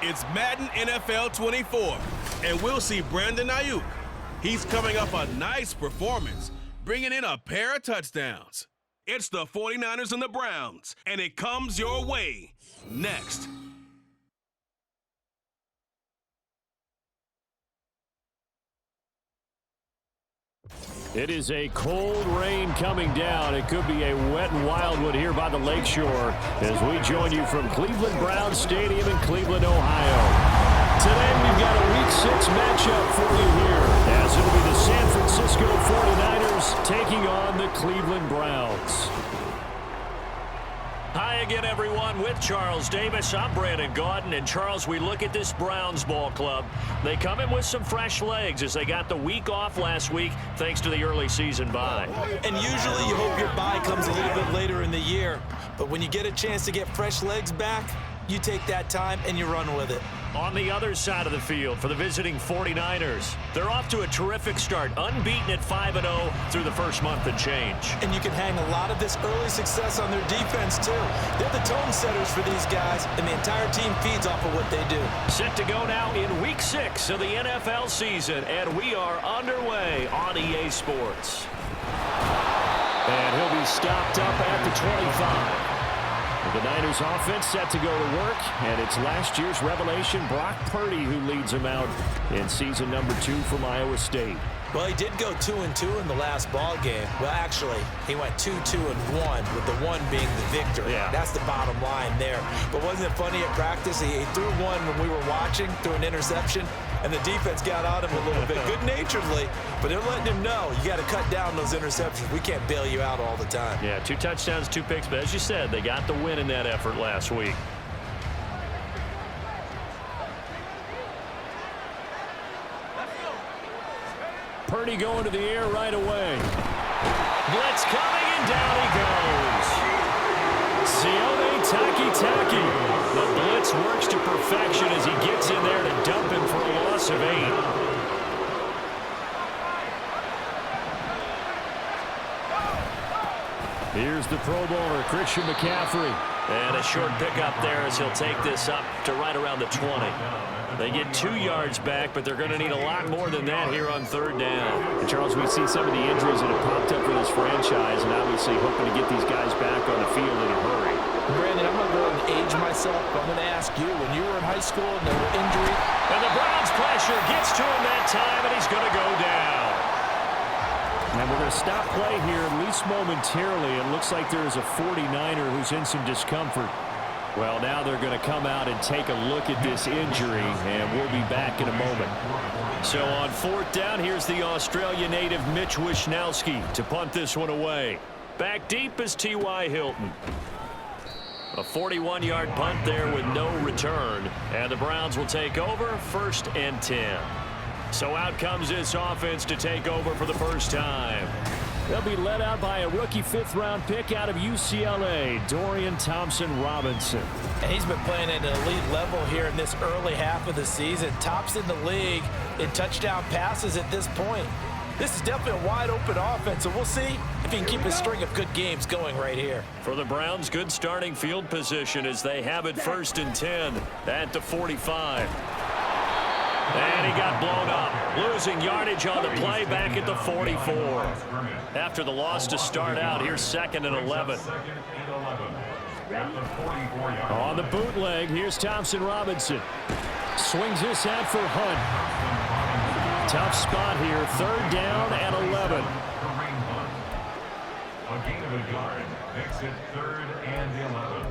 It's Madden NFL 24, and we'll see Brandon Ayuk. He's coming off a nice performance, bringing in a pair of touchdowns. It's the 49ers and the Browns, and it comes your way next. It is a cold rain coming down. It could be a wet and wildwood here by the lakeshore as we join you from Cleveland Browns Stadium in Cleveland, Ohio. Today we've got a Week 6 matchup for you here as it'll be the San Francisco 49ers taking on the Cleveland Browns. Hi again, everyone. With Charles Davis, I'm Brandon Gaudin. And, Charles, we look at this Browns ball club. They come in with some fresh legs as they got the week off last week thanks to the early season bye. And usually you hope your bye comes a little bit later in the year. But when you get a chance to get fresh legs back, you take that time and you run with it. On the other side of the field for the visiting 49ers, they're off to a terrific start, unbeaten at 5-0 through the first month and change. And you can hang a lot of this early success on their defense, too. They're the tone setters for these guys, and the entire team feeds off of what they do. Set to go now in Week 6 of the NFL season, and we are underway on EA Sports. And he'll be stopped up at the 25. The Niners offense set to go to work, and it's last year's revelation, Brock Purdy, who leads them out in season number 2 from Iowa State. Well, he did go 2-2 in the last ball game. Well, actually, he went 2-2-1, with the 1 being the victory. Yeah. That's the bottom line there. But wasn't it funny at practice? He threw one when we were watching, threw an interception, and the defense got on him a little bit, good-naturedly. But they're letting him know, you got to cut down those interceptions. We can't bail you out all the time. Yeah, 2 touchdowns, 2 picks, but as you said, they got the win in that effort last week. Purdy going to the air right away. Blitz coming, and down he goes. Sione Taki. The blitz works to perfection as he gets in there to dump him for a loss of 8. Here's the Pro Bowler, Christian McCaffrey. And a short pickup there as he'll take this up to right around the 20. They get 2 yards back, but they're going to need a lot more than that here on 3rd down. And Charles, we see some of the injuries that have popped up for this franchise, and obviously hoping to get these guys back on the field in a hurry. Brandon, I'm going to go ahead and age myself, but I'm going to ask you, when you were in high school and there were injuries. And the Browns pressure gets to him that time, and he's going to go down. And we're going to stop play here, at least momentarily. It looks like there is a 49er who's in some discomfort. Well, now they're going to come out and take a look at this injury, and we'll be back in a moment. So on 4th down, here's the Australia native Mitch Wishnowsky to punt this one away. Back deep is T.Y. Hilton. A 41-yard punt there with no return, and the Browns will take over 1st and 10. So out comes this offense to take over for the first time. They'll be led out by a rookie 5th-round pick out of UCLA, Dorian Thompson-Robinson. And he's been playing at an elite level here in this early half of the season. Tops in the league in touchdown passes at this point. This is definitely a wide-open offense, so we'll see if he can keep a string of good games going right here. For the Browns, good starting field position as they have it 1st and 10 at the 45. And he got blown up, losing yardage on the play back at the 44. After the loss to start out, here's 2nd and 11. On the bootleg, here's Thompson-Robinson. Swings this out for Hunt. Tough spot here, 3rd down and 11. A gain of a yard, makes it 3rd and 11.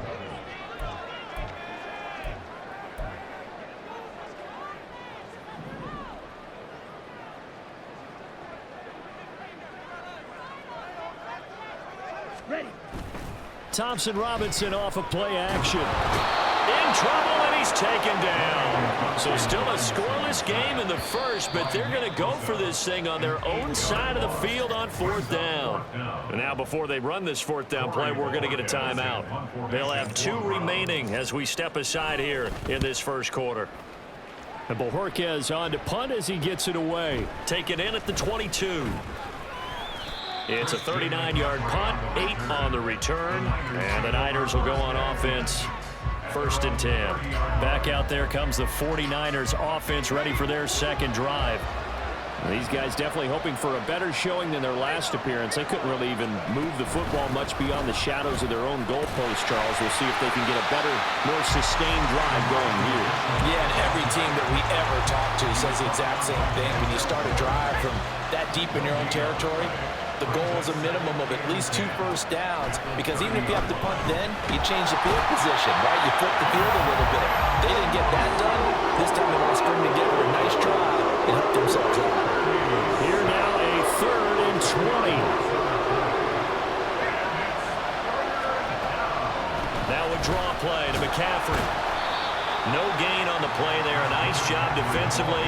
Thompson Robinson off of play action. In trouble, and he's taken down. So still a scoreless game in the first, but they're going to go for this thing on their own side of the field on 4th down. And now before they run this 4th down play, we're going to get a timeout. They'll have 2 remaining as we step aside here in this first quarter. And Bojorquez on to punt as he gets it away. Taken in at the 22. It's a 39-yard punt, 8 on the return, and the Niners will go on offense. 1st and 10. Back out there comes the 49ers offense ready for their second drive. These guys definitely hoping for a better showing than their last appearance. They couldn't really even move the football much beyond the shadows of their own goalpost, Charles. We'll see if they can get a better, more sustained drive going here. Yeah, and every team that we ever talk to says the exact same thing. When you start a drive from that deep in your own territory, the goal is a minimum of at least 2 first downs, because even if you have to punt then, you change the field position, right? You flip the field a little bit. They didn't get that done. This time they want to string together a nice drive and help themselves out. Here now a 3rd and 20. Now a draw play to McCaffrey. No gain on the play there. A nice job defensively,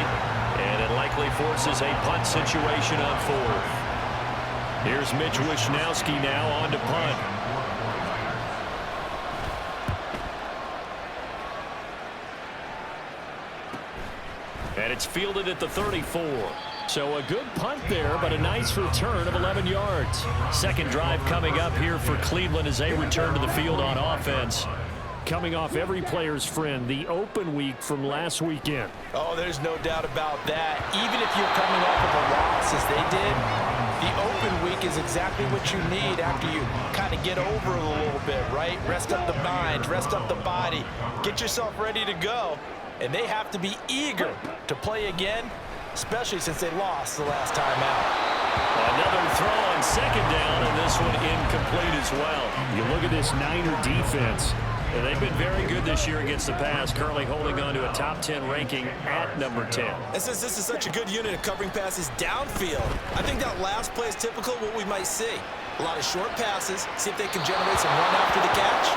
and it likely forces a punt situation on 4th. Here's Mitch Wishnowski now on to punt. And it's fielded at the 34. So a good punt there, but a nice return of 11 yards. Second drive coming up here for Cleveland as they return to the field on offense. Coming off every player's friend, the open week from last weekend. Oh, there's no doubt about that. Even if you're coming off of a loss as they did, the open week is exactly what you need after you kind of get over it a little bit, right? Rest up the mind, rest up the body, get yourself ready to go. And they have to be eager to play again, especially since they lost the last time out. Another throw on 2nd down, and this one incomplete as well. You look at this Niner defense. And they've been very good this year against the pass, currently holding on to a top 10 ranking at number 10. And since this is such a good unit of covering passes downfield, I think that last play is typical of what we might see. A lot of short passes, see if they can generate some run after the catch,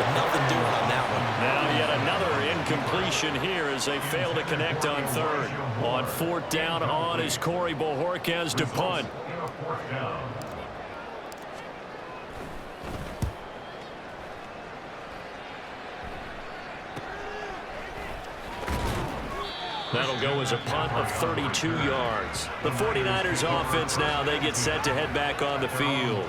but nothing doing on that one. Now yet another incompletion here as they fail to connect on 3rd. On 4th down on is Corey Bojorquez to punt. That'll go as a punt of 32 yards. The 49ers offense now, they get set to head back on the field.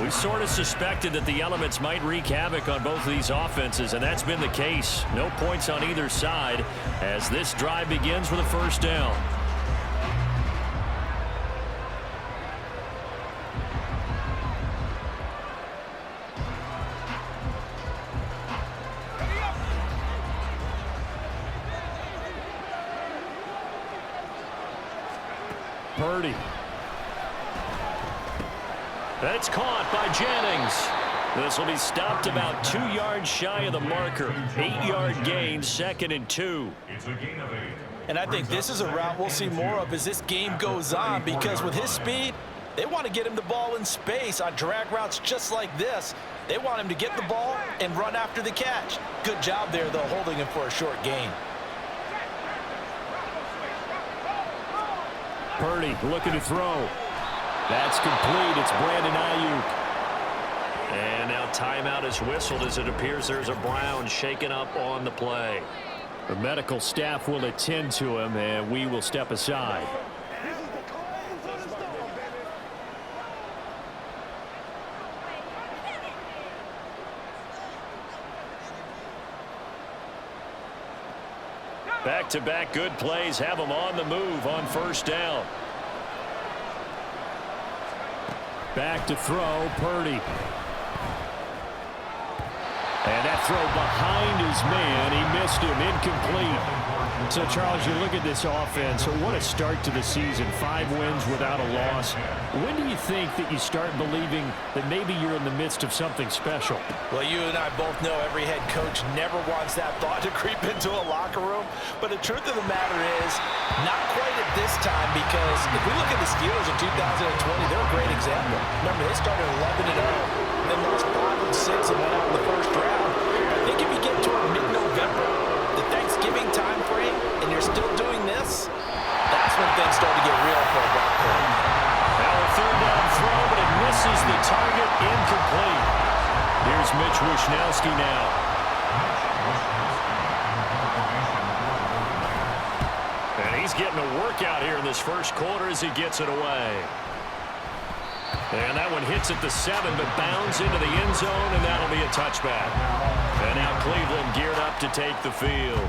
We sort of suspected that the elements might wreak havoc on both of these offenses, and that's been the case. No points on either side as this drive begins with a 1st down. Purdy. That's caught by Jennings. This will be stopped about 2 yards shy of the marker. 8-yard gain, 2nd and 2. And I think this is a route we'll see more of as this game goes on, because with his speed, they want to get him the ball in space on drag routes just like this. They want him to get the ball and run after the catch. Good job there, though, holding him for a short gain. Purdy looking to throw. That's complete. It's Brandon Ayuk. And now timeout is whistled as it appears there's a Brown shaken up on the play. The medical staff will attend to him, and we will step aside. Back-to-back good plays have them on the move on 1st down. Back to throw, Purdy. And that throw behind his man. He missed him, incomplete. So, Charles, you look at this offense. What a start to the season. 5 wins without a loss. When do you think that you start believing that maybe you're in the midst of something special? Well, you and I both know every head coach never wants that thought to creep into a locker room. But the truth of the matter is, not quite at this time, because if we look at the Steelers in 2020, they're a great example. Remember, they started 11-0. they lost 5 of 6 and went out in the first round. I think if you get toward mid-November, the Thanksgiving time frame, and you're still doing this, that's when things start to get real for a Broncos. Now a third down throw, but it misses the target, incomplete. Here's Mitch Wishnowski now. And he's getting a workout here in this first quarter as he gets it away. And that one hits at the 7, but bounds into the end zone, and that'll be a touchback. And now Cleveland geared up to take the field.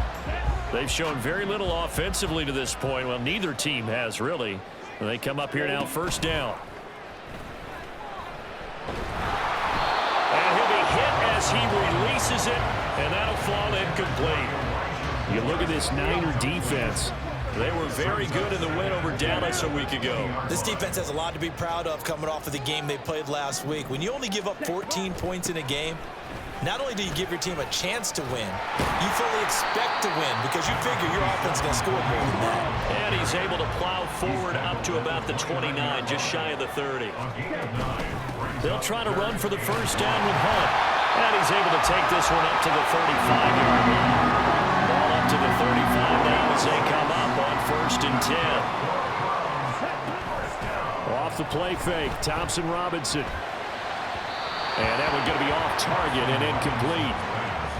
They've shown very little offensively to this point. Well, neither team has, really. And they come up here now, first down. And he'll be hit as he releases it, and that'll fall incomplete. You look at this Niner defense. They were very good in the win over Dallas a week ago. This defense has a lot to be proud of coming off of the game they played last week. When you only give up 14 points in a game, not only do you give your team a chance to win, you fully expect to win because you figure your offense is going to score more than that. And he's able to plow forward up to about the 29, just shy of the 30. They'll try to run for the first down with Hunt. And he's able to take this one up to the 35-yard line. Ball up to the 35 now as they come up on 1st and 10. Off the play fake, Thompson Robinson. And that one going to be off target and incomplete.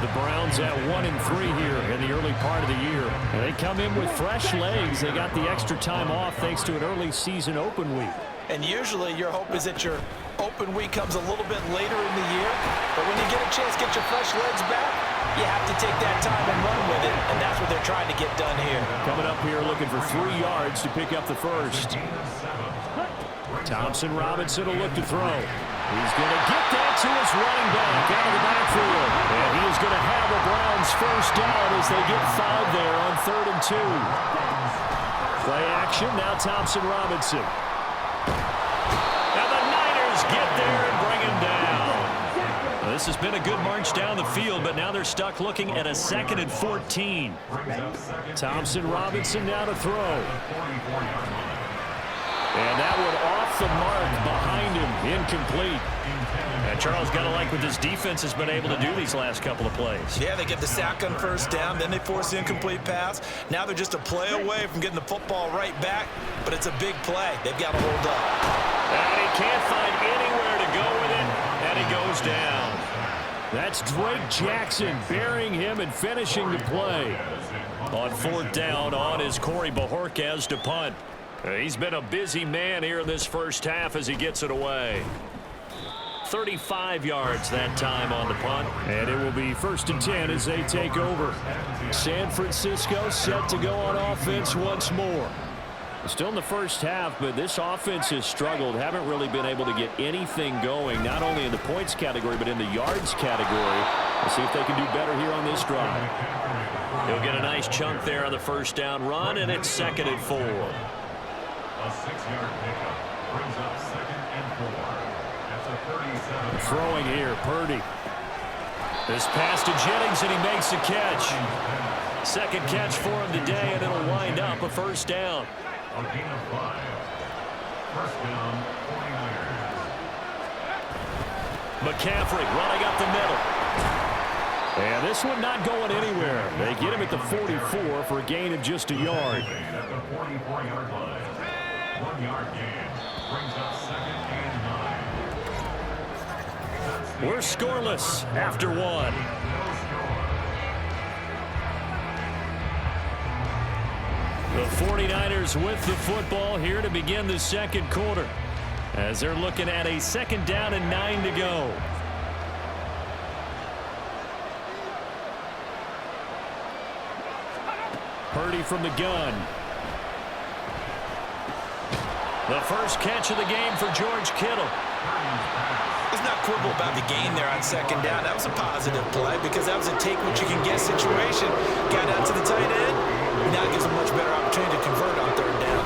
The Browns at 1-3 here in the early part of the year. And they come in with fresh legs. They got the extra time off thanks to an early season open week. And usually your hope is that your open week comes a little bit later in the year. But when you get a chance to get your fresh legs back, you have to take that time and run with it. And that's what they're trying to get done here. Coming up here looking for 3 yards to pick up the first. Thompson Robinson will look to throw. He's going to get that to his running back out of the backfield. And he is going to have the Browns first down as they get 5 there on 3rd and 2. Play action, now Thompson Robinson. And the Niners get there and bring him down. Well, this has been a good march down the field, but now they're stuck looking at a 2nd and 14. Thompson Robinson now to throw. And that one off the mark behind him, incomplete. And Charles, got to like what this defense has been able to do these last couple of plays. Yeah, they get the sack on first down, then they force the incomplete pass. Now they're just a play away from getting the football right back, but it's a big play. They've got to hold up. And he can't find anywhere to go with it, and he goes down. That's Drake Jackson burying him and finishing the play. On 4th down, on is Corey Bojorquez to punt. He's been a busy man here in this first half as he gets it away. 35 yards that time on the punt. And it will be 1st and 10 as they take over. San Francisco set to go on offense once more. Still in the first half, but this offense has struggled. Haven't really been able to get anything going, not only in the points category, but in the yards category. Let's see if they can do better here on this drive. He'll get a nice chunk there on the first down run, and it's 2nd and 4. A 6-yard pickup brings up 2nd and 4. That's a 37. Throwing here, Purdy. This pass to Jennings, and he makes the catch. 2nd catch for him today, and it'll wind up a first down. A gain of 5. First down, 49ers. McCaffrey running up the middle. And this one not going anywhere. They get him at the 44 for a gain of just a yard. At the 44-yard line. 1 yard gain brings up 2nd and 9. We're scoreless after 1. The 49ers with the football here to begin the 2nd quarter as they're looking at a 2nd down and 9 to go. Purdy from the gun. The first catch of the game for George Kittle. Let's not quibble about the gain there on 2nd down. That was a positive play because that was a take-what-you-can-get situation. Got out to the tight end. Now it gives them a much better opportunity to convert on 3rd down.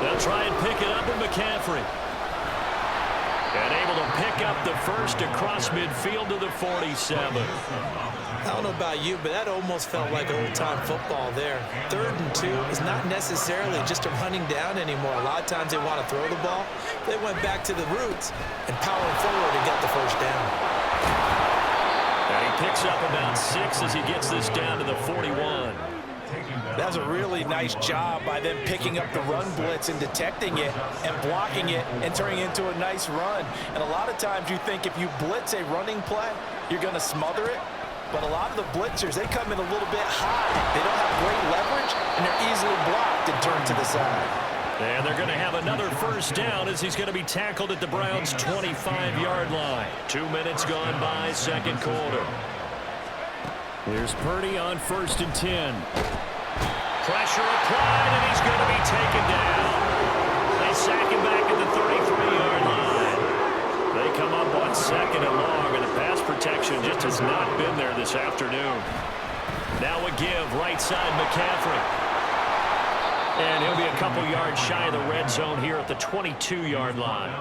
They'll try and pick it up with McCaffrey. And able to pick up the first across midfield to the 47. Now, don't know about you, but that almost felt like old-time football there. 3rd and 2 is not necessarily just a running down anymore. A lot of times they want to throw the ball. They went back to the roots and powered forward and got the first down. And he picks up about 6 as he gets this down to the 41. That's a really nice job by them picking up the run blitz and detecting it and blocking it and turning it into a nice run. And a lot of times you think if you blitz a running play, you're going to smother it. But a lot of the blitzers, they come in a little bit high. They don't have great leverage, and they're easily blocked and turned to the side. And they're going to have another first down as he's going to be tackled at the Browns' 25-yard line. 2 minutes gone by, second quarter. Here's Purdy on 1st and 10. Pressure applied, and he's going to be taken down. They sack him back at the 33-yard line. They come up on 2nd and long, and the pass protection just has not been there this afternoon. Now a give, right side McCaffrey. And he'll be a couple yards shy of the red zone here at the 22-yard line.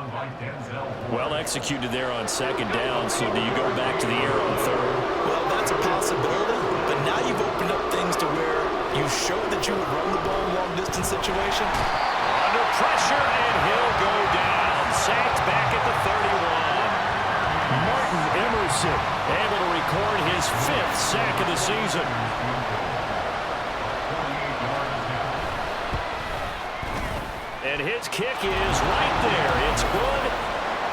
Well executed there on 2nd down, so do you go back to the air on 3rd? Well, that's a possibility, but now you've opened up things to where you showed that you would run the ball in long-distance situation. Under pressure, and he'll go down. Sacked back at the 31. Martin Emerson able to record his 5th sack of the season. And his kick is right there. It's good.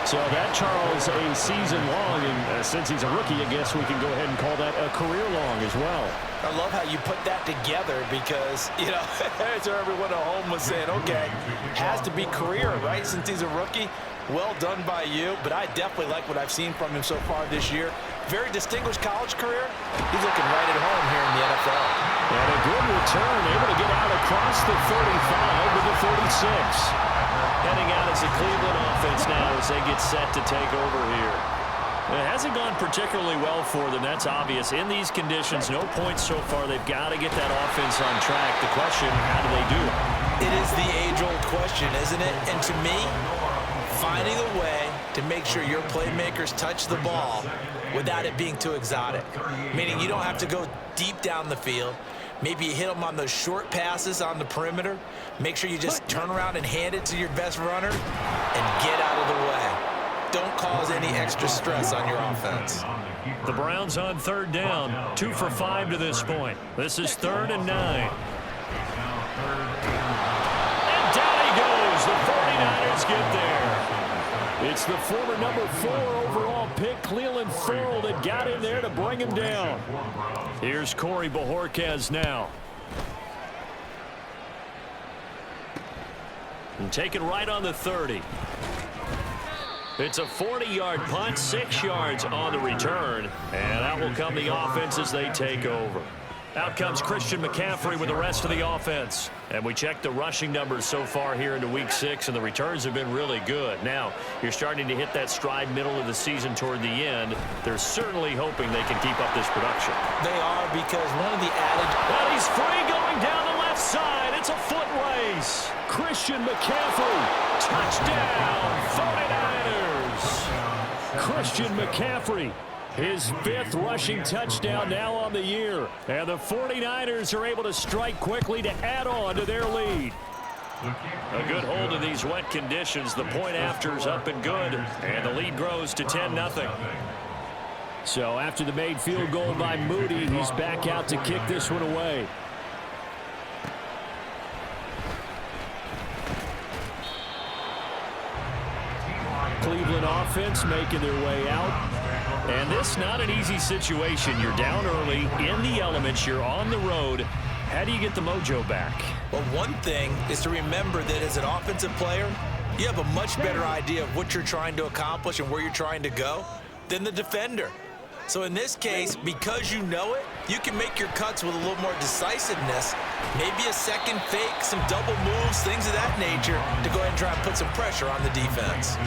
So that, Charles, a season long, and since he's a rookie, I guess we can go ahead and call that a career long as well. I love how you put that together because, you know, so everyone at home was saying, okay, has to be career, right, since he's a rookie. Well done by you, but I definitely like what I've seen from him so far this year. Very distinguished college career. He's looking right at home here in the NFL. And a good return, able to get out across the 35 to the 36. Heading out as the Cleveland offense now as they get set to take over here. It hasn't gone particularly well for them, that's obvious. In these conditions, no points so far. They've got to get that offense on track. The question, how do they do it? It is the age-old question, isn't it? And to me, finding a way to make sure your playmakers touch the ball without it being too exotic. Meaning you don't have to go deep down the field. Maybe you hit them on those short passes on the perimeter. Make sure you just turn around and hand it to your best runner and get out of the way. Don't cause any extra stress on your offense. The Browns on 3rd down, 2 for 5 to this point. This is 3rd and 9. And down he goes. The 49ers get there. It's the former number 4 overall pick, Cleveland Thorle, that got in there to bring him down. Here's Corey Bojorquez now. And taken right on the 30. It's a 40-yard punt, 6 yards on the return. And out will come the offense as they take over. Out comes Christian McCaffrey with the rest of the offense. And we checked the rushing numbers so far here into Week 6, and the returns have been really good. Now, you're starting to hit that stride middle of the season toward the end. They're certainly hoping they can keep up this production. They are, because one of the adage... Well, he's free going down the left side. It's a foot race. Christian McCaffrey, touchdown, 49ers. Christian McCaffrey, his 5th rushing touchdown now on the year. And the 49ers are able to strike quickly to add on to their lead. A good hold in these wet conditions. The point after's up and good. And the lead grows to 10-0. So after the made field goal by Moody, he's back out to kick this one away. Cleveland offense making their way out. And this not an easy situation. You're down early, in the elements, you're on the road. How do you get the mojo back? Well, one thing is to remember that as an offensive player, you have a much better idea of what you're trying to accomplish and where you're trying to go than the defender. So in this case, because you know it, you can make your cuts with a little more decisiveness, maybe a second fake, some double moves, things of that nature, to go ahead and try and put some pressure on the defense.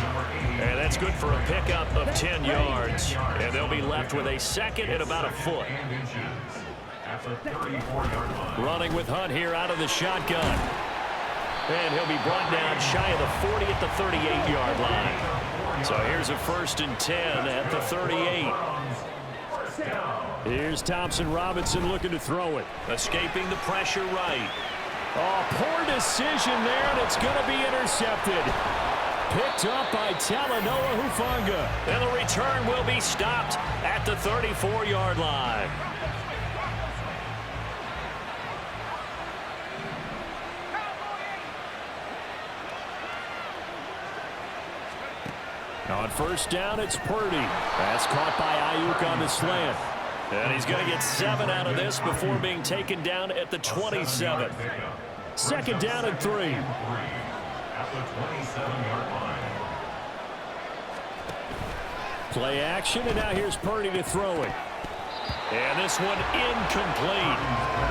And that's good for a pickup of 10 yards. And they'll be left with a second and about a foot. Running with Hunt here out of the shotgun. And he'll be brought down shy of the 40 at the 38-yard line. So here's a 1st and 10 at the 38. Here's Thompson Robinson looking to throw it. Escaping the pressure right. Oh, poor decision there, and it's going to be intercepted. Picked up by Talanoa Hufanga. And the return will be stopped at the 34-yard line. On first down, it's Purdy. That's caught by Ayuk on the slant. And he's going to get 7 out of this before being taken down at the 27. Second down and 3. At the 27-yard line. Play action, and now here's Purdy to throw it. And this one incomplete.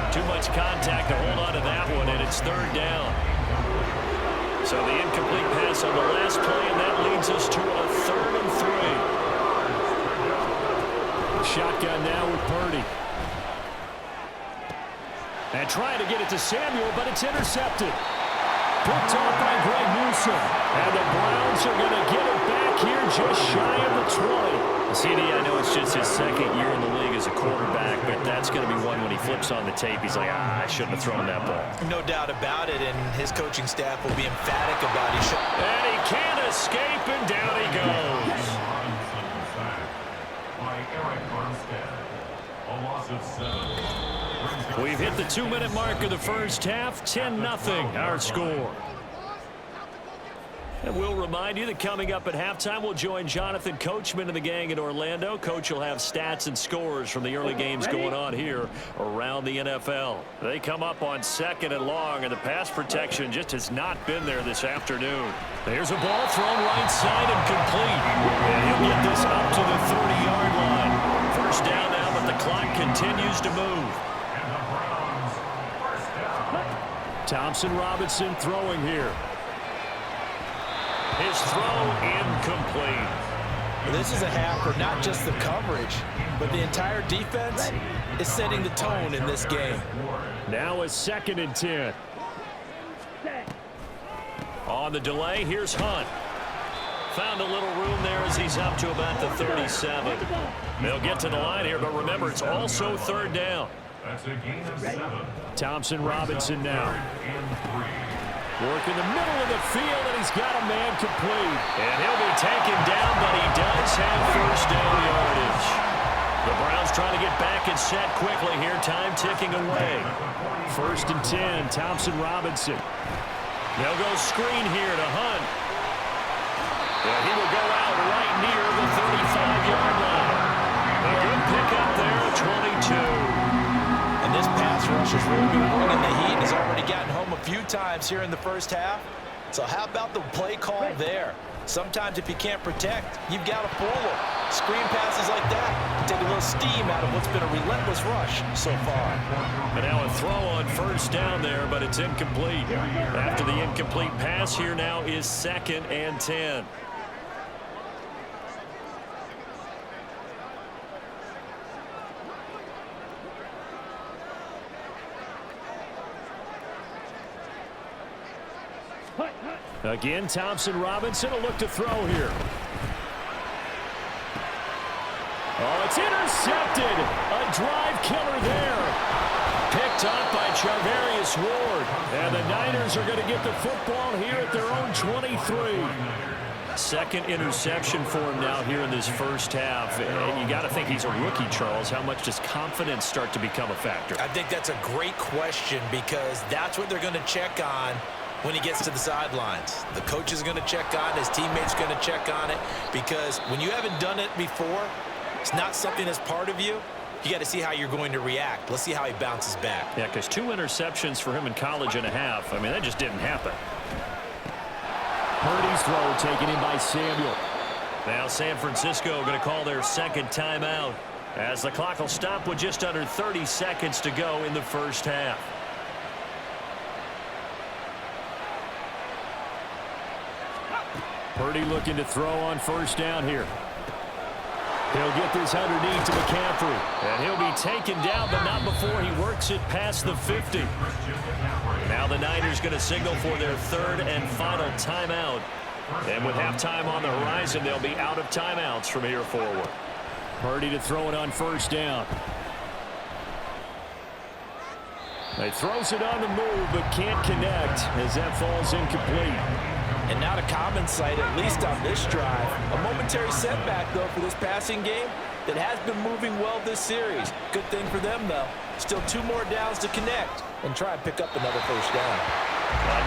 Too much contact to hold on to that one, and it's third down. So the incomplete pass on the last play, and that leads us to a 3rd and 3. Shotgun now with Purdy. And trying to get it to Samuel, but it's intercepted. Picked off by Greg Newsome. And the Browns are going to get it back here just shy of the 20. CD, I know it's just his second year in the league as a quarterback, but that's going to be one when he flips on the tape. He's like, I shouldn't have thrown that ball. No doubt about it, and his coaching staff will be emphatic about it. And he can't escape, and down he goes. By Eric Armstead. A loss of 7. We've hit the 2-minute mark of the first half. 10-0 our score. And we'll remind you that coming up at halftime, we'll join Jonathan Coachman and the gang in Orlando. Coach will have stats and scores from the early games going on here around the NFL. They come up on 2nd and long, and the pass protection just has not been there this afternoon. There's a ball thrown right side and complete. And he'll get this up to the 30-yard line. First down now, but the clock continues to move. Thompson Robinson throwing here. His throw incomplete. This is a half where not just the coverage, but the entire defense is setting the tone in this game. Now a 2nd and 10. On the delay, here's Hunt. Found a little room there as he's up to about the 37. They'll get to the line here, but remember, it's also 3rd down. That's a gain of 7. Thompson Robinson now. Work in the middle of the field, and he's got a man complete. And he'll be taken down, but he does have first down yardage. The Browns trying to get back and set quickly here. Time ticking away. 1st and 10, Thompson Robinson. They'll go screen here to Hunt. And he will go out right near the 35-yard line. A good pickup there at 22. And this pass rush is really going to bring in the heat. He's already gotten home a few times here in the first half. So how about the play call there? Sometimes if you can't protect, you've got to fool them. Screen passes like that take a little steam out of what's been a relentless rush so far. And now a throw on first down there, but it's incomplete. After the incomplete pass, here now is 2nd and 10. Again, Thompson Robinson will look to throw here. Oh, it's intercepted. A drive killer there. Picked up by Charvarius Ward. And the Niners are going to get the football here at their own 23. 2nd interception for him now here in this first half. And you got to think he's a rookie, Charles. How much does confidence start to become a factor? I think that's a great question because that's what they're going to check on when he gets to the sidelines. The coach is going to check on it. His teammates are going to check on it because when you haven't done it before, it's not something that's part of you. You got to see how you're going to react. Let's see how he bounces back. Yeah, because 2 interceptions for him in college and a half. I mean, that just didn't happen. Purdy's throw taken in by Samuel. Now San Francisco going to call their 2nd timeout as the clock will stop with just under 30 seconds to go in the first half. Purdy looking to throw on first down here. He'll get this underneath to McCaffrey. And he'll be taken down, but not before he works it past the 50. Now the Niners going to signal for their 3rd and final timeout. And with halftime on the horizon, they'll be out of timeouts from here forward. Purdy to throw it on first down. He throws it on the move, but can't connect as that falls incomplete. And not a common sight, at least on this drive. A momentary setback, though, for this passing game that has been moving well this series. Good thing for them, though. Still 2 more downs to connect and try and pick up another first down.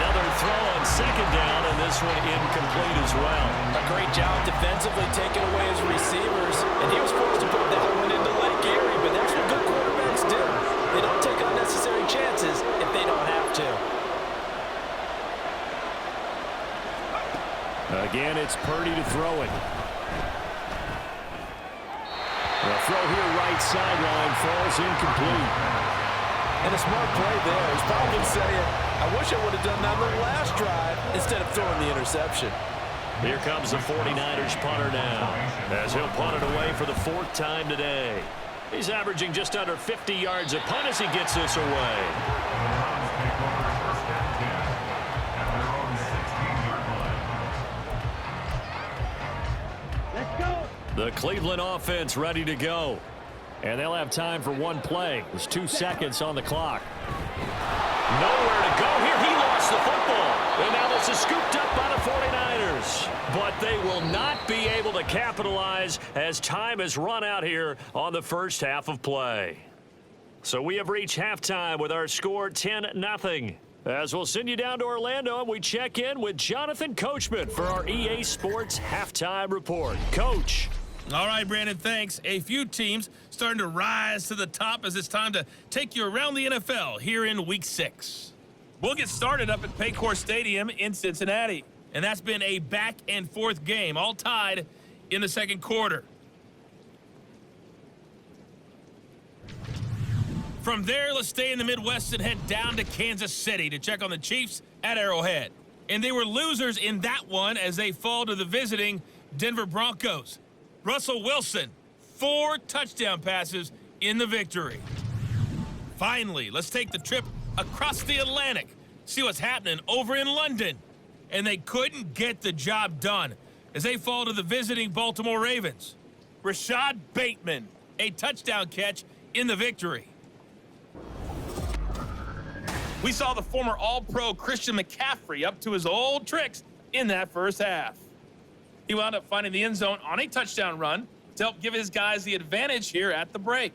Another throw on second down, and this one incomplete as well. A great job defensively taking away his receivers, and he was forced to put that one into Lake Erie, but that's what good quarterbacks do. They don't take unnecessary chances if they don't have to. Again, it's Purdy to throw it. The throw here right sideline falls incomplete. And a smart play there. He's probably saying, I wish I would have done that on the last drive instead of throwing the interception. Here comes the 49ers punter now, as he'll punt it away for the 4th time today. He's averaging just under 50 yards a punt as he gets this away. The Cleveland offense ready to go. And they'll have time for one play. There's 2 seconds on the clock. Nowhere to go here. He lost the football. And now this is scooped up by the 49ers. But they will not be able to capitalize as time has run out here on the first half of play. So we have reached halftime with our score 10-0. As we'll send you down to Orlando, and we check in with Jonathan Coachman for our EA Sports Halftime Report. Coach. All right, Brandon, thanks. A few teams starting to rise to the top as it's time to take you around the NFL here in Week 6. We'll get started up at Paycor Stadium in Cincinnati, and that's been a back-and-forth game, all tied in the second quarter. From there, let's stay in the Midwest and head down to Kansas City to check on the Chiefs at Arrowhead. And they were losers in that one as they fall to the visiting Denver Broncos. Russell Wilson, 4 touchdown passes in the victory. Finally, let's take the trip across the Atlantic, see what's happening over in London. And they couldn't get the job done as they fall to the visiting Baltimore Ravens. Rashad Bateman, a touchdown catch in the victory. We saw the former All-Pro Christian McCaffrey up to his old tricks in that first half. He wound up finding the end zone on a touchdown run to help give his guys the advantage here at the break.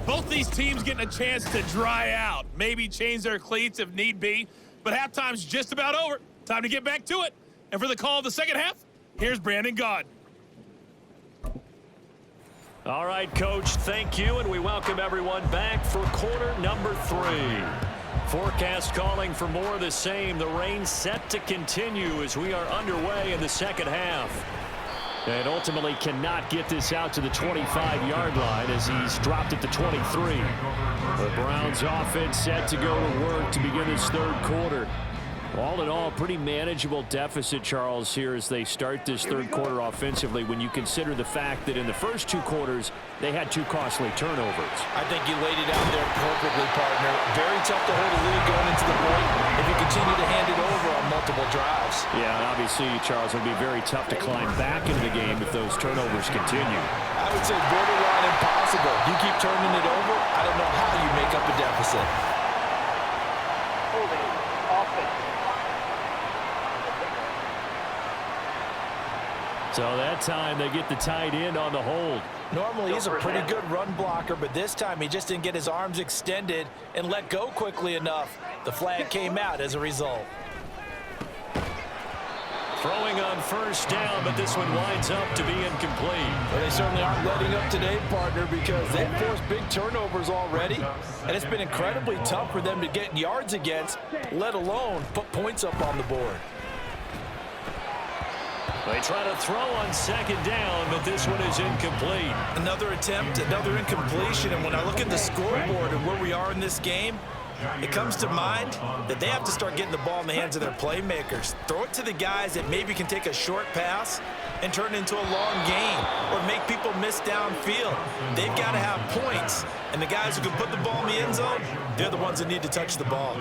Both these teams getting a chance to dry out, maybe change their cleats if need be, but halftime's just about over. Time to get back to it. And for the call of the second half, here's Brandon Gaudin. All right, Coach, thank you, and we welcome everyone back for quarter number 3. Forecast calling for more of the same. The rain set to continue as we are underway in the second half. And ultimately cannot get this out to the 25-yard line as he's dropped it to 23. The Browns offense set to go to work to begin this third quarter. All in all, pretty manageable deficit, Charles, here as they start this third quarter offensively when you consider the fact that in the first 2 quarters, they had 2 costly turnovers. I think you laid it out there perfectly, partner. Very tough to hold a lead going into the break if you continue to hand it over on multiple drives. Yeah, and obviously, Charles, it would be very tough to climb back into the game if those turnovers continue. I would say borderline impossible. You keep turning it over, I don't know how you make up a deficit. So that time they get the tight end on the hold. Normally he's a pretty good run blocker, but this time he just didn't get his arms extended and let go quickly enough. The flag came out as a result. Throwing on first down, but this one winds up to be incomplete. Well, they certainly aren't letting up today, partner, because they've forced big turnovers already, and it's been incredibly tough for them to get yards against, let alone put points up on the board. They try to throw on second down, but this one is incomplete. Another attempt, another incompletion, and when I look at the scoreboard and where we are in this game, it comes to mind that they have to start getting the ball in the hands of their playmakers. Throw it to the guys that maybe can take a short pass and turn it into a long game or make people miss downfield. They've got to have points, and the guys who can put the ball in the end zone, they're the ones that need to touch the ball.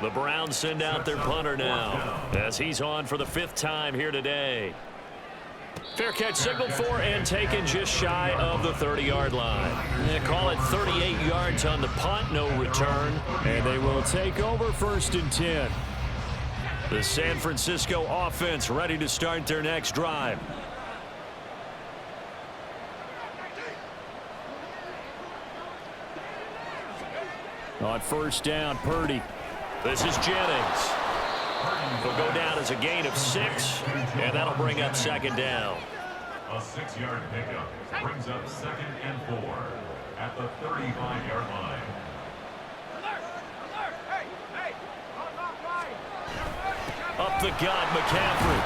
The Browns send out their punter now as he's on for the 5th time here today. Fair catch signaled for and taken just shy of the 30-yard line. They call it 38 yards on the punt, no return. And they will take over 1st and 10. The San Francisco offense ready to start their next drive. On 1st down, Purdy. This is Jennings. He'll go down as a gain of 6, and that'll bring up 2nd down. A 6-yard pickup brings up 2nd and 4 at the 35-yard line. Up the gut, McCaffrey.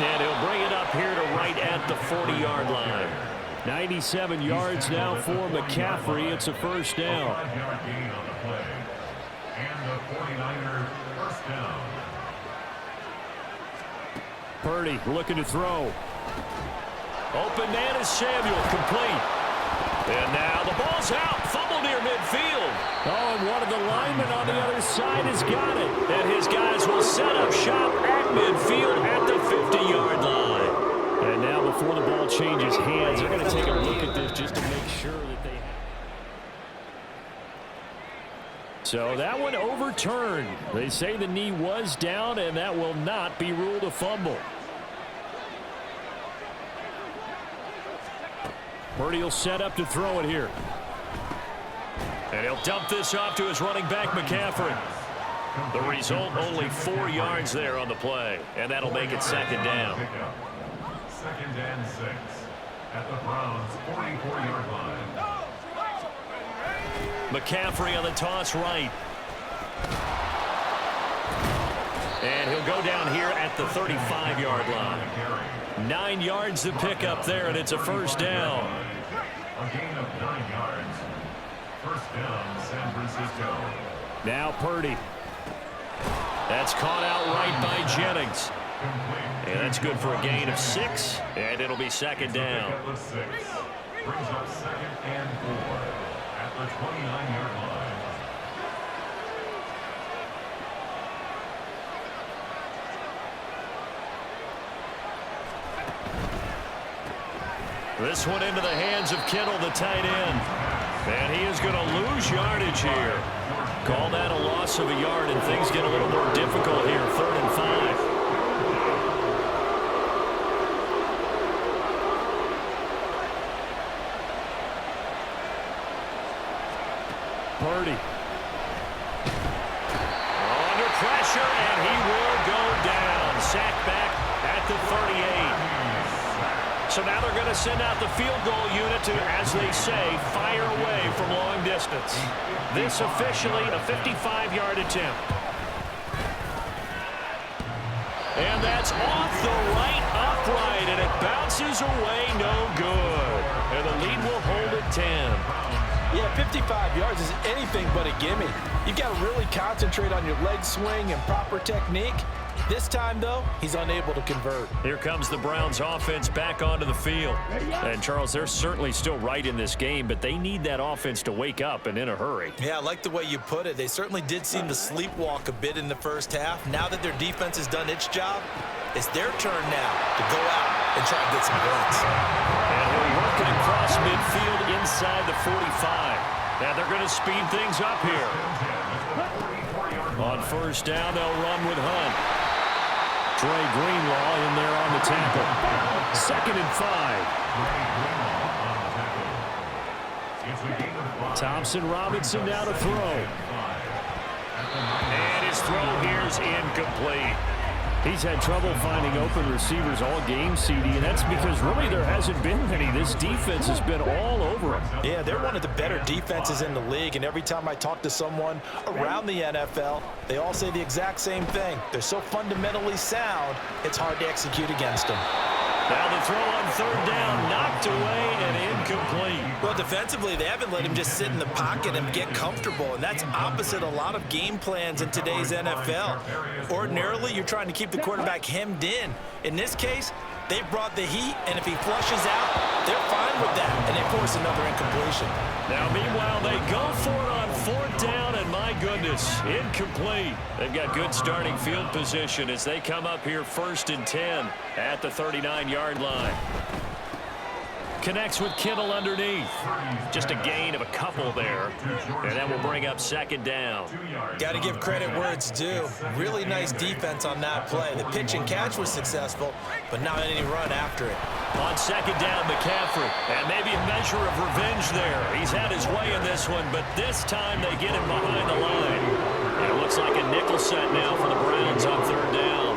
And he'll bring it up here to right at the 40-yard line. 97 yards now for McCaffrey. It's a 1st down. 5-yard gain on the play. And the 49er 1st down. Purdy looking to throw. Open man is Samuel, complete. And now the ball's out. Fumble near midfield. Oh, and one of the linemen on the other side has got it. And his guys will set up shop at midfield at the 50-yard line. And now before the ball changes hands, they're going to take a look at this just to make sure that they... So that one overturned. They say the knee was down, and that will not be ruled a fumble. Purdy will set up to throw it here. And he'll dump this off to his running back, McCaffrey. The result, only 4 yards there on the play. And that'll make it 2nd down. 2nd and 6 at the Browns' 44-yard line. McCaffrey on the toss right. And he'll go down here at the 35-yard line. 9 yards to pick up there, and it's a 1st down. A gain of 9 yards. 1st down, San Francisco. Now Purdy. That's caught out right by Jennings. And that's good for a gain of 6, and it'll be 2nd down. Brings up 2nd and 4 at the 29-yard line. This one into the hands of Kittle, the tight end. And he is going to lose yardage here. Call that a loss of a yard, and things get a little more difficult here. 3rd and 5. Purdy. Under pressure, and he will go down. Sacked back at the 38. So now they're going to send out the field goal unit to, as they say, fire away from long distance. This officially a 55-yard attempt. And that's off the right upright, and it bounces away, no good. And the lead will hold at 10. Yeah, 55 yards is anything but a gimme. You've got to really concentrate on your leg swing and proper technique. This time, though, he's unable to convert. Here comes the Browns offense back onto the field. And, Charles, they're certainly still right in this game, but they need that offense to wake up and in a hurry. Yeah, I like the way you put it. They certainly did seem to sleepwalk a bit in the 1st half. Now that their defense has done its job, it's their turn now to go out and try and get some points. And he'll work it across midfield inside the 45. And they're going to speed things up here. On 1st down, they'll run with Hunt. Trey Greenlaw in there on the tackle. 2nd and 5. Thompson Robinson now to throw. And his throw here's incomplete. He's had trouble finding open receivers all game, CD, and that's because really there hasn't been many. This defense has been all over him. Yeah, they're one of the better defenses in the league, and every time I talk to someone around the NFL, they all say the exact same thing. They're so fundamentally sound, it's hard to execute against them. Now the throw on 3rd down, knocked away and incomplete. Well, defensively, they haven't let him just sit in the pocket and get comfortable, and that's opposite a lot of game plans in today's NFL. Ordinarily, you're trying to keep the quarterback hemmed in. In this case, they brought the heat, and if he flushes out, they're fine with that, and they force another incompletion. Now, meanwhile, they go for it on 4th down, and my goodness, incomplete. They've got good starting field position as they come up here 1st and 10 at the 39-yard line. Connects with Kittle underneath. Just a gain of a couple there. And that will bring up 2nd down. Got to give credit where it's due. Really nice defense on that play. The pitch and catch was successful, but not any run after it. On 2nd down, McCaffrey. And maybe a measure of revenge there. He's had his way in this one, but this time they get him behind the line. And it looks like a nickel set now for the Browns on 3rd down.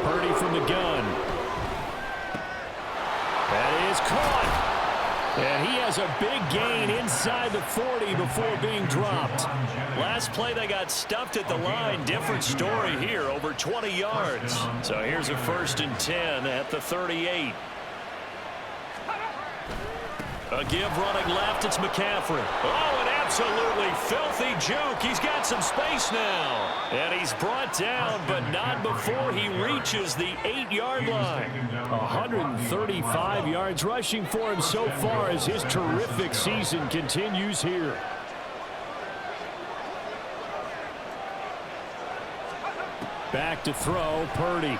Purdy from the gun. That is caught. And he has a big gain inside the 40 before being dropped. Last play they got stuffed at the line. Different story here, over 20 yards. So here's a 1st and 10 at the 38. A give running left, it's McCaffrey. Oh, an absolutely filthy juke. He's got some space now. And he's brought down, but not before he reaches the 8-yard line. 135 yards rushing for him so far as his terrific season continues here. Back to throw, Purdy.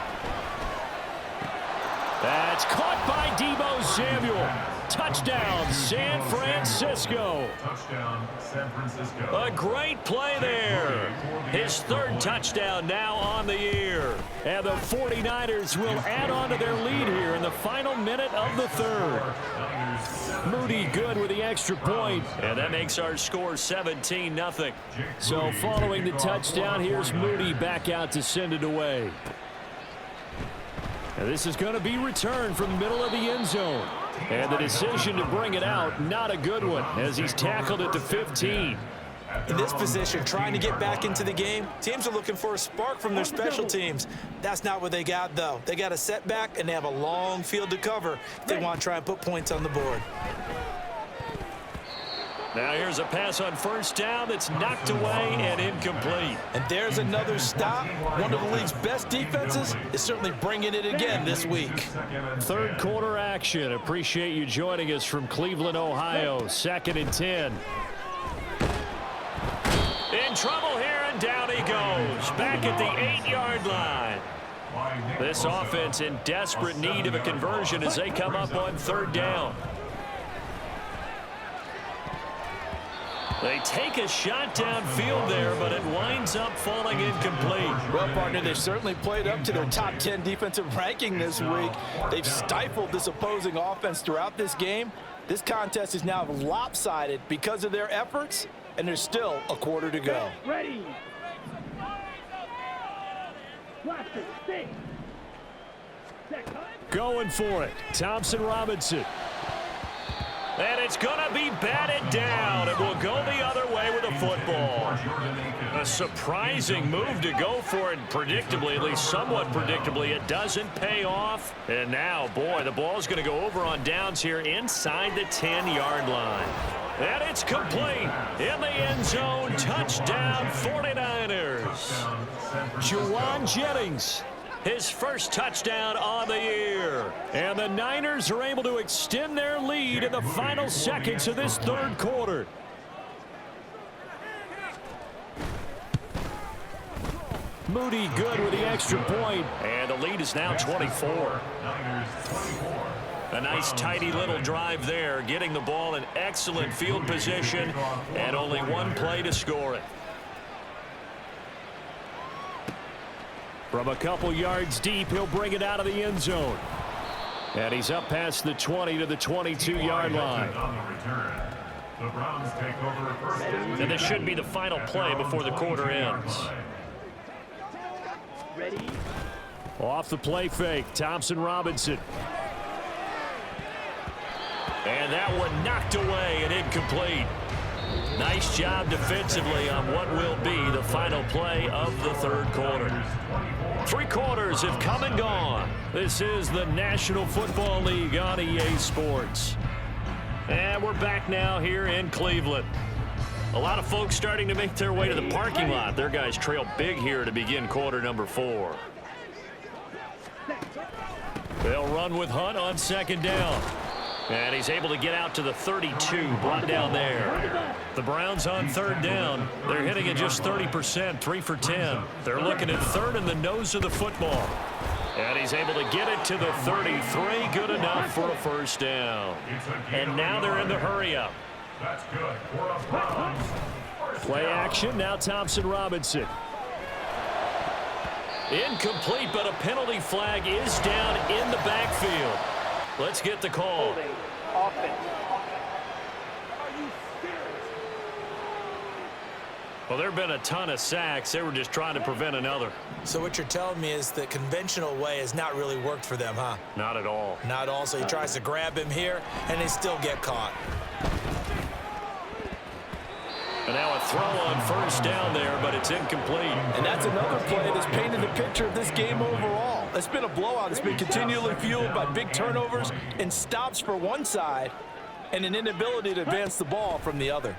That's caught by Deebo Samuel. Touchdown, San Francisco. Touchdown, San Francisco. A great play there. His 3rd touchdown now on the year. And the 49ers will add on to their lead here in the final minute of the 3rd. Moody good with the extra point. And that makes our score 17-0. So following the touchdown, here's Moody back out to send it away. And this is going to be returned from the middle of the end zone. And the decision to bring it out, not a good one, as he's tackled at the 15. In this position, trying to get back into the game, teams are looking for a spark from their special teams. That's not what they got, though. They got a setback, and they have a long field to cover if they want to try and put points on the board. Now here's a pass on 1st down that's knocked away and incomplete. And there's another stop. One of the league's best defenses is certainly bringing it again this week. 3rd quarter action. Appreciate you joining us from Cleveland, Ohio. 2nd and 10. In trouble here, and down he goes. Back at the 8-yard line. This offense in desperate need of a conversion as they come up on 3rd down. They take a shot downfield there, but it winds up falling incomplete. Well, partner, they've certainly played up to their top 10 defensive ranking this week. They've stifled this opposing offense throughout this game. This contest is now lopsided because of their efforts, and there's still a quarter to go. Ready. Going for it. Thompson Robinson. And it's going to be batted down. It will go the other way with the football. A surprising move to go for it, predictably, at least somewhat predictably. It doesn't pay off. And now, boy, the ball's going to go over on downs here inside the 10-yard line. And it's complete. In the end zone, touchdown 49ers. Juwan Jennings. His first touchdown on the year. And the Niners are able to extend their lead in the final seconds of this 3rd quarter. Moody good with the extra point. And the lead is now 24. A nice tidy little drive there, getting the ball in excellent field position, and only one play to score it. From a couple yards deep, he'll bring it out of the end zone. And he's up past the 20 to the 22-yard line. And this should be the final play before the quarter ends. Ready. Off the play fake, Thompson Robinson. And that one knocked away and incomplete. Nice job defensively on what will be the final play of the 3rd quarter. 3 quarters have come and gone. This is the National Football League on EA Sports. And we're back now here in Cleveland. A lot of folks starting to make their way to the parking lot. Their guys trail big here to begin quarter number 4. They'll run with Hunt on second down. And he's able to get out to the 32, brought down there. The Browns on third down. They're hitting at just 30%, 3 for 10. They're looking at third in the nose of the football. And he's able to get it to the 33, good enough for a first down. And now they're in the hurry-up. That's good for a Browns. Play action, now Thompson Robinson. Incomplete, but a penalty flag is down in the backfield. Let's get the call. Well, there have been a ton of sacks. They were just trying to prevent another. So what you're telling me is the conventional way has not really worked for them, huh? Not at all. Not all. So he tries to grab him here, and they still get caught. And now a throw on first down there, but it's incomplete. And that's another play that's painted the picture of this game overall. It's been a blowout. It's been continually fueled by big turnovers and stops for one side and an inability to advance the ball from the other.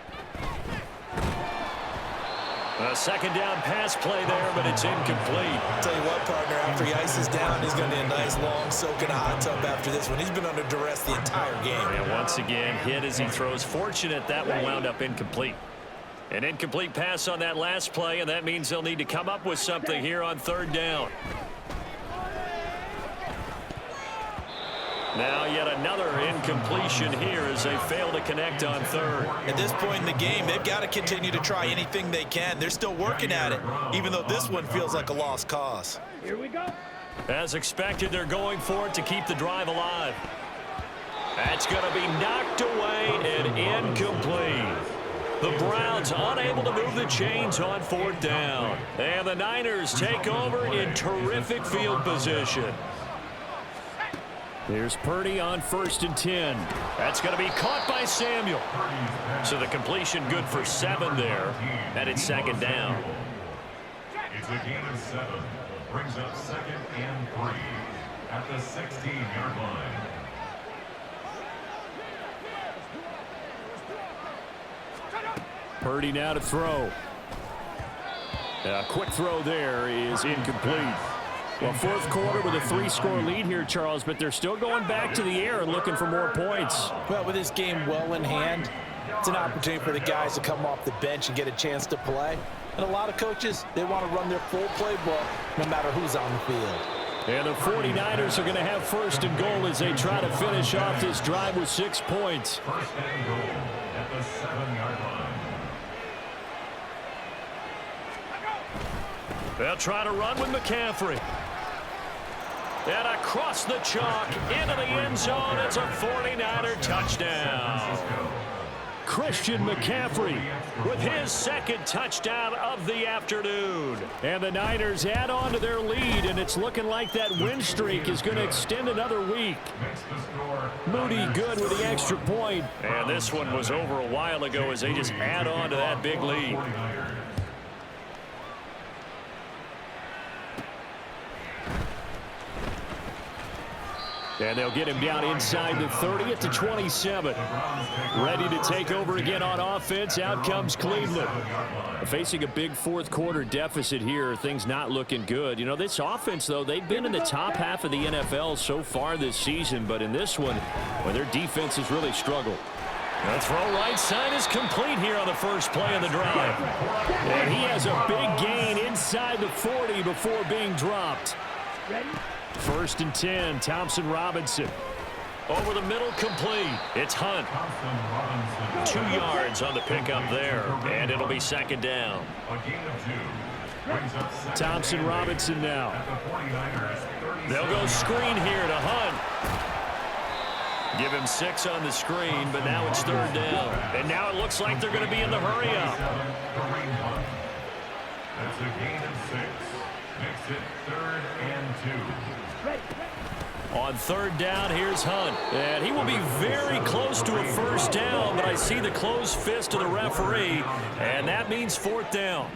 A second down pass play there, but it's incomplete. Tell you what, partner, after he ices down, he's going to need a nice long soak in a hot tub after this one. He's been under duress the entire game. And once again, hit as he throws. Fortunate that one wound up incomplete. An incomplete pass on that last play, and that means they'll need to come up with something here on third down. Now yet another incompletion here as they fail to connect on third. At this point in the game, they've got to continue to try anything they can. They're still working at it, even though this one feels like a lost cause. Here we go. As expected, they're going for it to keep the drive alive. That's going to be knocked away and incomplete. The Browns unable to move the chains on fourth down. And the Niners take over in terrific field position. Here's Purdy on 1st and 10. That's going to be caught by Samuel. So the completion good for 7 there. And it's second down. It's a gain of 7. Brings up 2nd and 3 at the 16-yard line. Purdy now to throw. A quick throw there is incomplete. Well, fourth quarter with a 3-score lead here, Charles, but they're still going back to the air and looking for more points. Well, with this game well in hand, it's an opportunity for the guys to come off the bench and get a chance to play. And a lot of coaches, they want to run their full playbook no matter who's on the field. And the 49ers are going to have 1st and goal as they try to finish off this drive with 6 points. 1st and goal at the 7-yard line. They'll try to run with McCaffrey. And across the chalk into the end zone. It's a 49er touchdown. Christian McCaffrey with his 2nd touchdown of the afternoon. And the Niners add on to their lead, and it's looking like that win streak is going to extend another week. Moody good with the extra point. And this one was over a while ago as they just add on to that big lead. And they'll get him down inside the 30 at the 27. Ready to take over again on offense. Out comes Cleveland. Facing a big fourth quarter deficit here. Things not looking good. You know, this offense, though, they've been in the top half of the NFL so far this season. But in this one, well, their defense has really struggled. The throw right side is complete here on the first play of the drive. And he has a big gain inside the 40 before being dropped. 1st and 10, Thompson Robinson. Over the middle, complete. It's Hunt. 2 yards on the pickup there, and it'll be second down. Thompson Robinson now. They'll go screen here to Hunt. Give him 6 on the screen, but now it's third down. And now it looks like they're going to be in the hurry-up. That's a gain of 6. Makes it 3rd and 2. On third down, here's Hunt. And he will be very close to a first down, but I see the closed fist of the referee, and that means 4th down.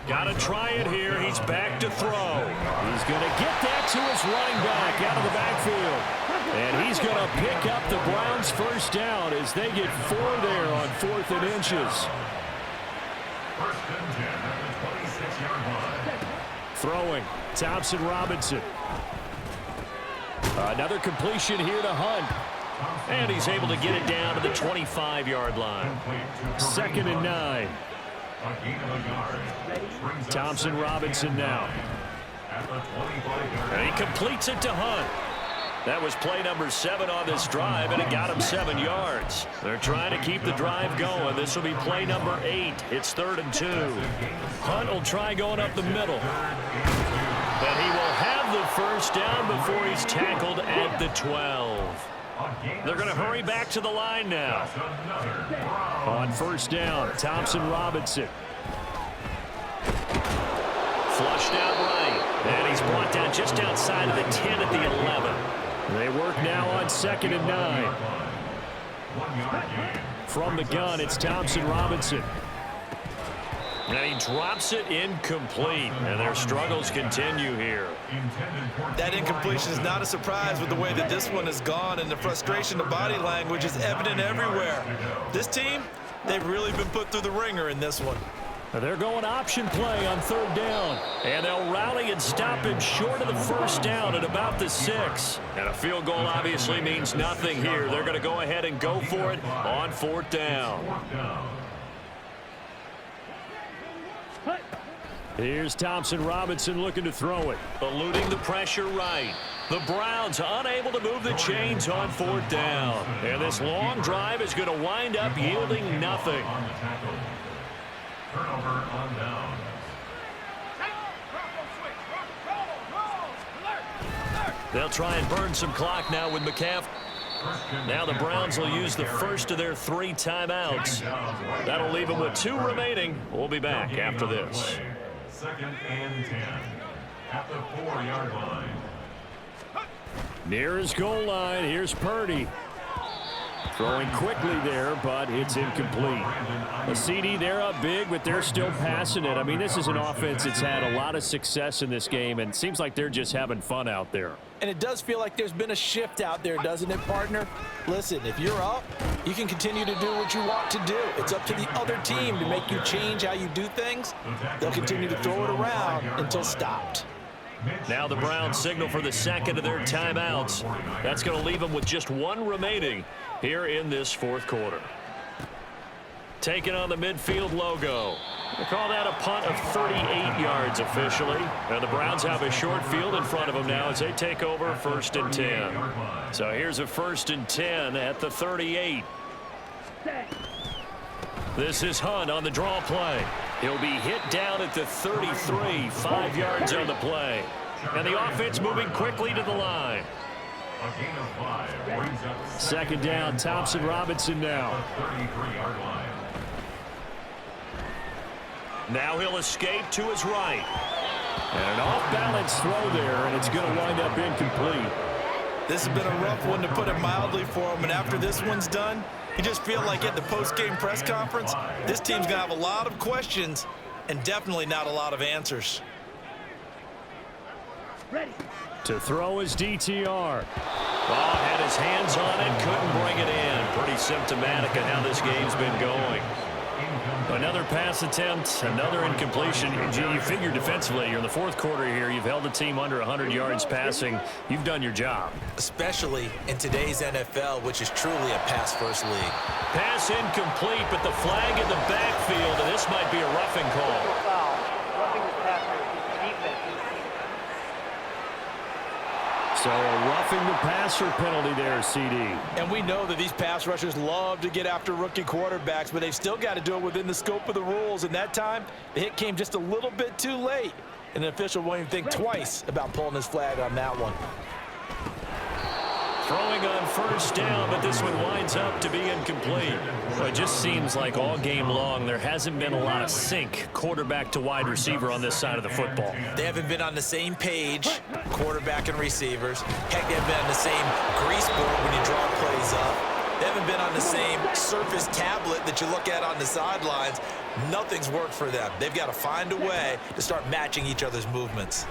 Got to try it here. He's back to throw. He's going to get that to his running back out of the backfield. And he's going to pick up the Browns' first down as they get 4 there on 4th and inches. 1st and 10 at the 26-yard line. Throwing, Thompson Robinson. Another completion here to Hunt. And he's able to get it down to the 25-yard line. 2nd and 9. Thompson Robinson now. And he completes it to Hunt. That was play number 7 on this drive, and it got him 7 yards. They're trying to keep the drive going. This will be play number 8. It's 3rd and 2. Hunt will try going up the middle. But he will have the first down before he's tackled at the 12. They're going to hurry back to the line now. On 1st down, Thompson Robinson. Flushed out right. And he's brought down just outside of the 10 at the 11. They work now on 2nd and 9. From the gun, it's Thompson Robinson. And he drops it incomplete. And their struggles continue here. That incompletion is not a surprise with the way that this one has gone, and the frustration, the body language is evident everywhere. This team, they've really been put through the ringer in this one. They're going option play on 3rd down. And they'll rally and stop him short of the first down at about the 6. And a field goal obviously means nothing here. They're going to go ahead and go for it on 4th down. Here's Thompson Robinson looking to throw it. Eluding the pressure right. The Browns unable to move the chains on 4th down. And this long drive is going to wind up yielding nothing. Turnover on down. They'll try and burn some clock now with McCaffrey. Now the Browns will use the first of their 3 timeouts. That'll leave them with 2 remaining. We'll be back after this. 2nd and 10 at the 4-yard line. Near his goal line, here's Purdy. Throwing quickly there, but it's incomplete. A CD, they're up big, but they're still passing it. I mean, this is an offense that's had a lot of success in this game, and it seems like they're just having fun out there. And it does feel like there's been a shift out there, doesn't it, partner? Listen, if you're up, you can continue to do what you want to do. It's up to the other team to make you change how you do things. They'll continue to throw it around until stopped. Now the Browns signal for the 2nd of their timeouts. That's going to leave them with just 1 remaining here in this 4th quarter. Taking on the midfield logo. They call that a punt of 38 yards officially. And the Browns have a short field in front of them now as they take over 1st and 10. So here's a 1st and 10 at the 38. This is Hunt on the draw play. He'll be hit down at the 33, 5 yards on the play. And the offense moving quickly to the line. 2nd down, Thompson Robinson now. Now he'll escape to his right. And an off-balance throw there, and it's going to wind up incomplete. This has been a rough one, to put it mildly, for him. And after this one's done, you just feel like at the post-game press conference, this team's going to have a lot of questions and definitely not a lot of answers. Ready. To throw his DTR. Oh, had his hands on it, couldn't bring it in. Pretty symptomatic of how this game's been going. Another pass attempt, another incompletion. You figure defensively, you're in the 4th quarter here. You've held the team under 100 yards passing. You've done your job. Especially in today's NFL, which is truly a pass-first league. Pass incomplete, but the flag in the backfield, and this might be a roughing call. So a roughing the passer penalty there, CD. And we know that these pass rushers love to get after rookie quarterbacks, but they've still got to do it within the scope of the rules. And that time, the hit came just a little bit too late. And the official won't even think twice about pulling his flag on that one. Throwing on 1st down, but this one winds up to be incomplete. Well, it just seems like all game long there hasn't been a lot of sync quarterback to wide receiver on this side of the football. They haven't been on the same page, quarterback and receivers. Heck, they haven't been on the same grease board when you draw plays up. They haven't been on the same Surface tablet that you look at on the sidelines. Nothing's worked for them. They've got to find a way to start matching each other's movements.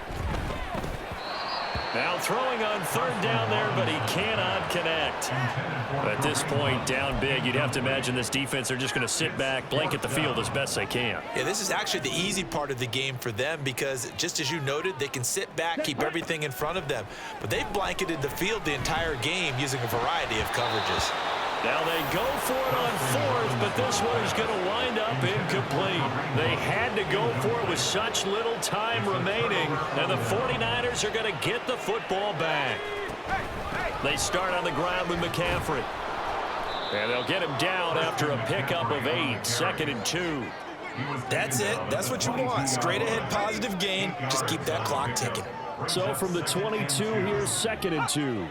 Now throwing on third down there, but he cannot connect. At this point, down big, you'd have to imagine this defense, they're just going to sit back, blanket the field as best they can. Yeah, this is actually the easy part of the game for them because, just as you noted, they can sit back, keep everything in front of them. But they've blanketed the field the entire game using a variety of coverages. Now they go for it on fourth, but this one is going to wind up incomplete. They had to go for it with such little time remaining, and the 49ers are going to get the football back. They start on the ground with McCaffrey. And they'll get him down after a pickup of 8, 2nd and 2. That's it. That's what you want. Straight ahead positive gain. Just keep that clock ticking. So from the 22 here, 2nd and 2.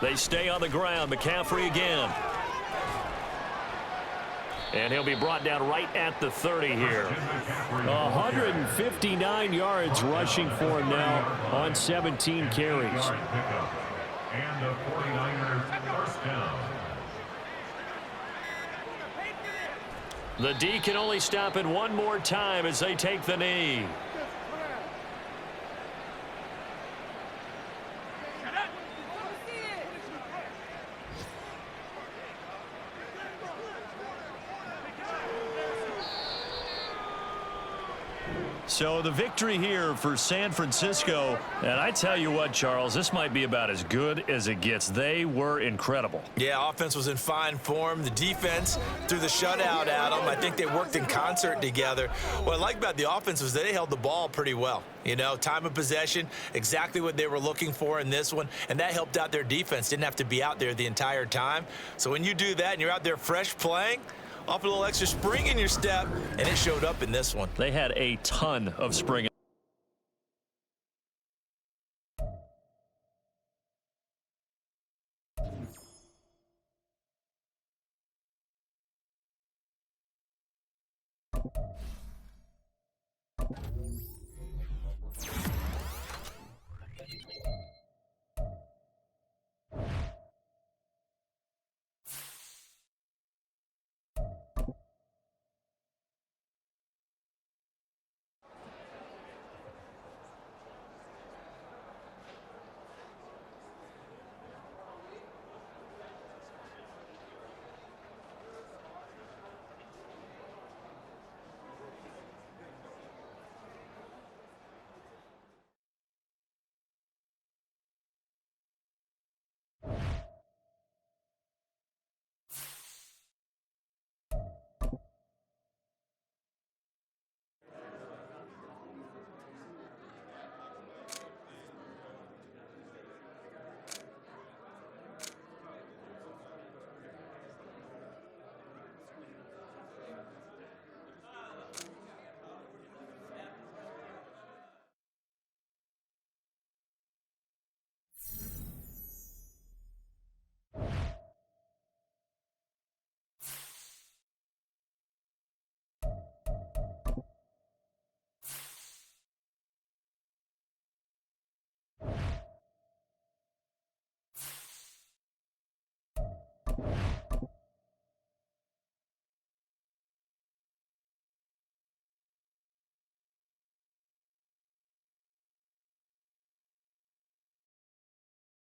They stay on the ground. McCaffrey again. And he'll be brought down right at the 30 here. 159 yards rushing for him now on 17 carries. And the 49ers first down. The D can only stop it one more time as they take the knee. So the victory here for San Francisco. And I tell you what, Charles, this might be about as good as it gets. They were incredible. Yeah, offense was in fine form. The defense threw the shutout at them. I think they worked in concert together. What I like about the offense was they held the ball pretty well. You know, time of possession, exactly what they were looking for in this one. And that helped out their defense. Didn't have to be out there the entire time. So when you do that and you're out there fresh playing, off a little extra spring in your step, and it showed up in this one. They had a ton of spring.